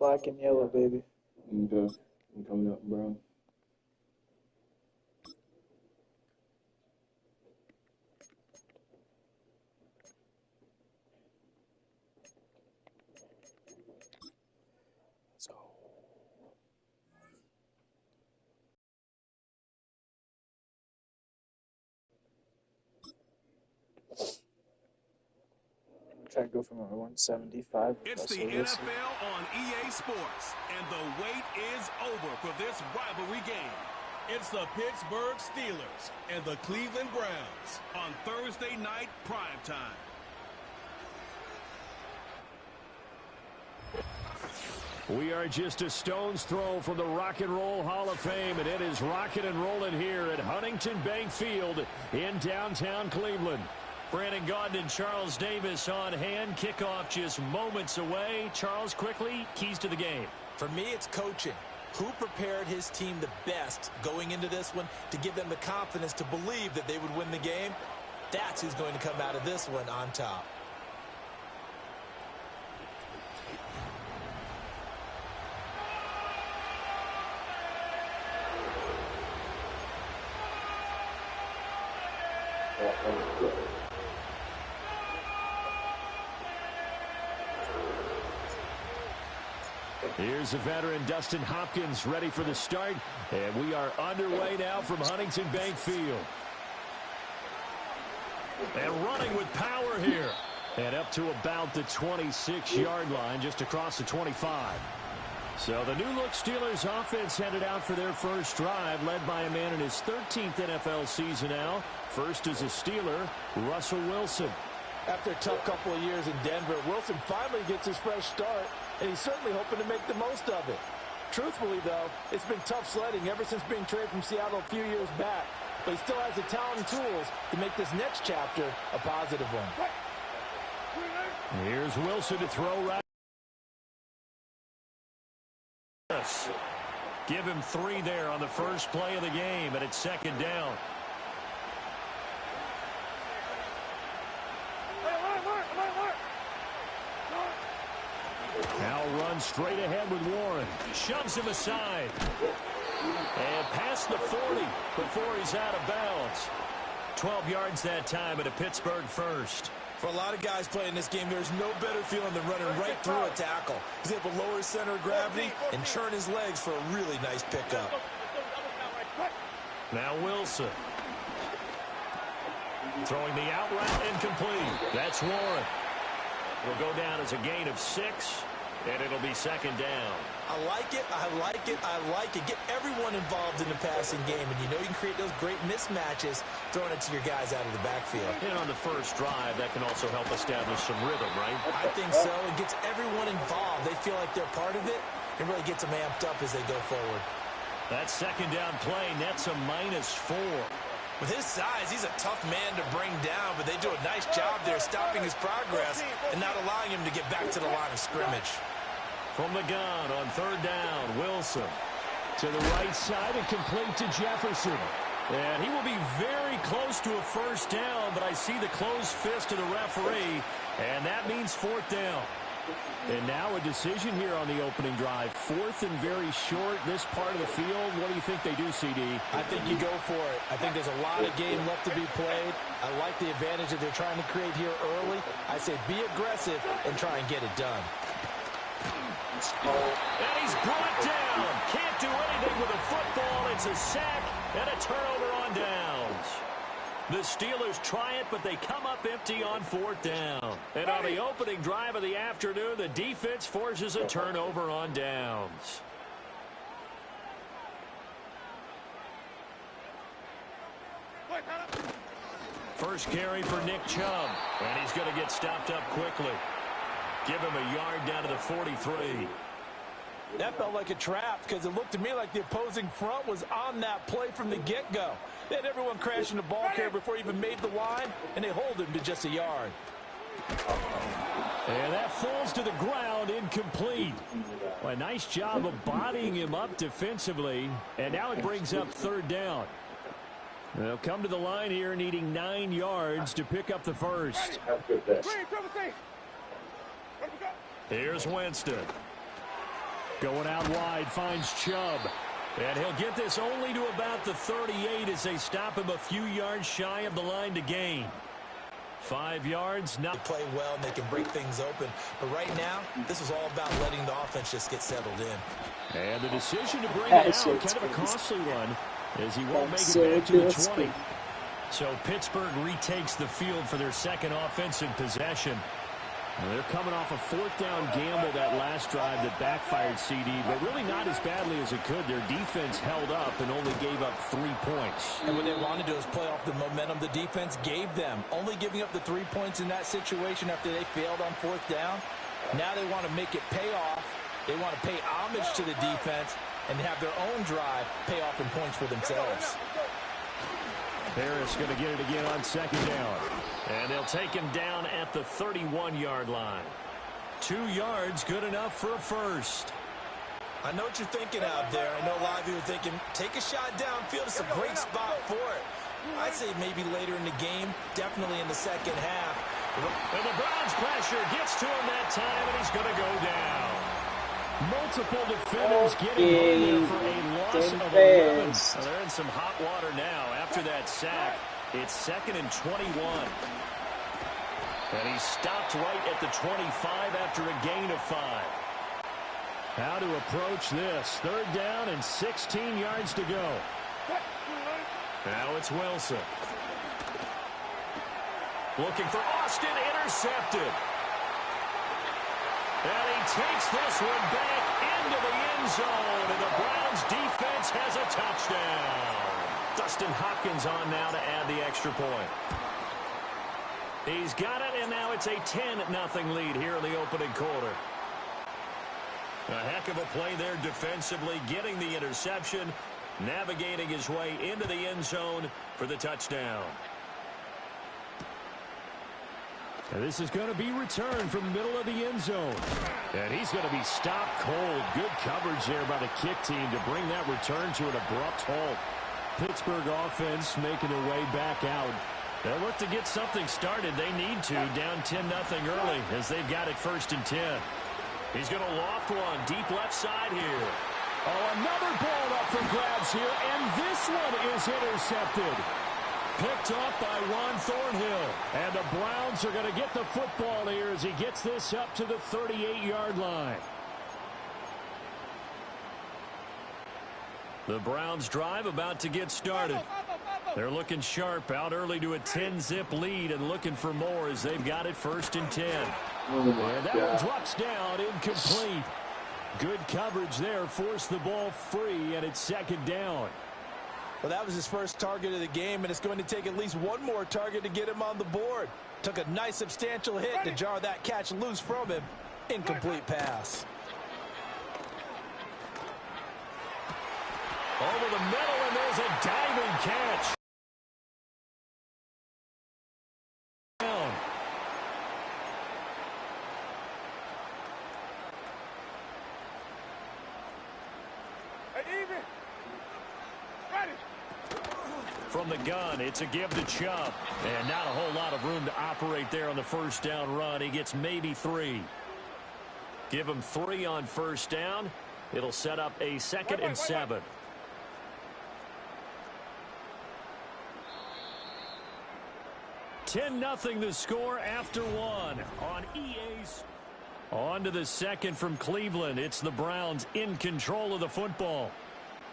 Black and yellow, baby. Okay. I'm coming up, bro. Let's go. Try to go from 175. It's the NFL on EA Sports, and the wait is over for this rivalry game. It's the Pittsburgh Steelers and the Cleveland Browns on Thursday night primetime. We are just a stone's throw from the Rock and Roll Hall of Fame, and it is rocking and rolling here at Huntington Bank Field in downtown Cleveland. Brandon Gaudin and Charles Davis on hand. Kickoff just moments away. Charles, quickly, keys to the game. For me, it's coaching. Who prepared his team the best going into this one to give them the confidence to believe that they would win the game? That's who's going to come out of this one on top. Here's the veteran Dustin Hopkins ready for the start, and we are underway now from Huntington Bank Field. And running with power here, and up to about the 26-yard line, just across the 25. So the new-look Steelers offense headed out for their first drive, led by a man in his 13th NFL season now. First as a Steeler, Russell Wilson. After a tough couple of years in Denver, Wilson finally gets his fresh start, and he's certainly hoping to make the most of it. Truthfully, though, it's been tough sledding ever since being traded from Seattle a few years back, but he still has the talent and tools to make this next chapter a positive one. Here's Wilson to throw right. Give him 3 there on the first play of the game, and it's second down. Now runs straight ahead with Warren. Shoves him aside. And past the 40 before he's out of bounds. 12 yards that time at a Pittsburgh first. For a lot of guys playing this game, there's no better feeling than running right through a tackle. He's able to lower his center of gravity and churn his legs for a really nice pickup. Now Wilson. Throwing the out route incomplete. That's Warren. Will go down as a gain of 6, and it'll be second down. I like it, I like it, I like it. Get everyone involved in the passing game, and you know you can create those great mismatches throwing it to your guys out of the backfield. And on the first drive, that can also help establish some rhythm, right? I think so. It gets everyone involved. They feel like they're part of it, and really gets them amped up as they go forward. That second down play nets a -4. With his size, he's a tough man to bring down, but they do a nice job there stopping his progress and not allowing him to get back to the line of scrimmage. From the gun on third down, Wilson. To the right side and complete to Jefferson. And he will be very close to a first down, but I see the closed fist of the referee, and that means fourth down. And now a decision here on the opening drive. 4th and very short, this part of the field. What do you think they do, CD? I think you go for it. I think there's a lot of game left to be played. I like the advantage that they're trying to create here early. I say be aggressive and try and get it done. And he's brought down. Can't do anything with a football. It's a sack and a turnover on downs. The Steelers try it, but they come up empty on fourth down. And on the opening drive of the afternoon, the defense forces a turnover on downs. First carry for Nick Chubb, and he's going to get stopped up quickly. Give him a yard down to the 43. That felt like a trap because it looked to me like the opposing front was on that play from the get-go. They had everyone crashing the ball carrier before he even made the line, and they hold him to just a yard. And that falls to the ground, incomplete. Well, a nice job of bodying him up defensively, and now it brings up third down. They'll come to the line here needing 9 yards to pick up the first. Have a good day. Here's Winston. Going out wide, finds Chubb. And he'll get this only to about the 38 as they stop him a few yards shy of the line to gain. 5 yards. They play well and they can break things open. But right now, this is all about letting the offense just get settled in. And the decision to bring it out, kind of a costly one, as he won't make it back to the 20. So Pittsburgh retakes the field for their second offensive possession. They're coming off a fourth down gamble that last drive that backfired, CD, but really not as badly as it could. Their defense held up and only gave up 3 points. And what they want to do is play off the momentum the defense gave them. Only giving up the 3 points in that situation after they failed on fourth down. Now they want to make it pay off. They want to pay homage to the defense and have their own drive pay off in points for themselves. Harris going to get it again on second down. And they'll take him down at the 31-yard line. 2 yards, good enough for a first. I know what you're thinking out there. I know a lot of you are thinking, take a shot downfield. It's a great spot for it. I'd say maybe later in the game, definitely in the second half. And the Browns pressure gets to him that time, and he's going to go down. Multiple defenders getting home there for a loss of 11. Well, they're in some hot water now after that sack. It's 2nd and 21. And he's stopped right at the 25 after a gain of 5. How to approach this. 3rd down and 16 yards to go. Now it's Wilson. Looking for Austin, intercepted. And he takes this one back into the end zone, and the Browns defense has a touchdown. Dustin Hopkins on now to add the extra point. He's got it, and now it's a 10-0 lead here in the opening quarter. A heck of a play there defensively, getting the interception, navigating his way into the end zone for the touchdown. And this is going to be returned from the middle of the end zone. And he's going to be stopped cold. Good coverage there by the kick team to bring that return to an abrupt halt. Pittsburgh offense making their way back out. They'll look to get something started. They need to, down 10-0 early as they've got it 1st and 10. He's going to loft one deep left side here. Oh, another ball up for grabs here, and this one is intercepted. Picked up by Juan Thornhill. And the Browns are going to get the football here as he gets this up to the 38-yard line. The Browns drive about to get started. They're looking sharp, out early to a 10-zip lead and looking for more as they've got it 1st and 10. And that one drops down, incomplete. Good coverage there, forced the ball free, and it's 2nd down. Well, that was his first target of the game, and it's going to take at least one more target to get him on the board. Took a nice substantial hit to jar that catch loose from him. Incomplete pass. Over the middle, and there's a diving catch. Down. From the gun, it's a give to Chubb. And not a whole lot of room to operate there on the 1st down run. He gets maybe 3. Give him 3 on 1st down. It'll set up a 2nd and 7. Wait. 10-0 the score after 1 on EA's. On to the 2nd from Cleveland. It's the Browns in control of the football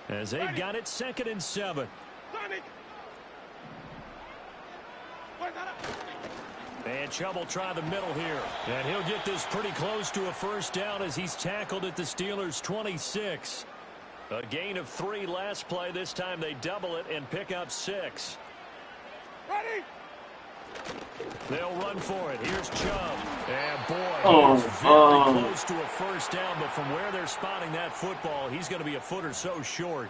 as they've got it 2nd and 7. And Chubb will try the middle here. And he'll get this pretty close to a 1st down as he's tackled at the Steelers' 26. A gain of 3 last play. This time they double it and pick up 6. Ready? They'll run for it. Here's Chubb. And boy, he's very close to a 1st down. But from where they're spotting that football, he's going to be a foot or so short.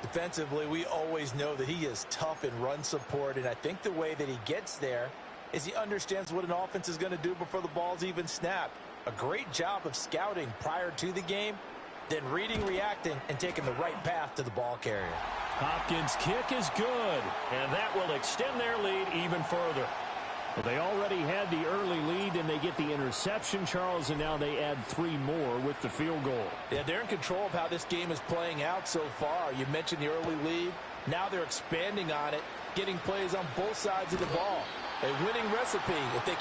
Defensively, we always know that he is tough in run support, and I think the way that he gets there is he understands what an offense is going to do before the ball's even snapped. A great job of scouting prior to the game, then reading, reacting, and taking the right path to the ball carrier. Hopkins' kick is good, and that will extend their lead even further. Well, they already had the early lead, and they get the interception, Charles, and now they add 3 more with the field goal. Yeah, they're in control of how this game is playing out so far. You mentioned the early lead. Now they're expanding on it, getting plays on both sides of the ball. A winning recipe if they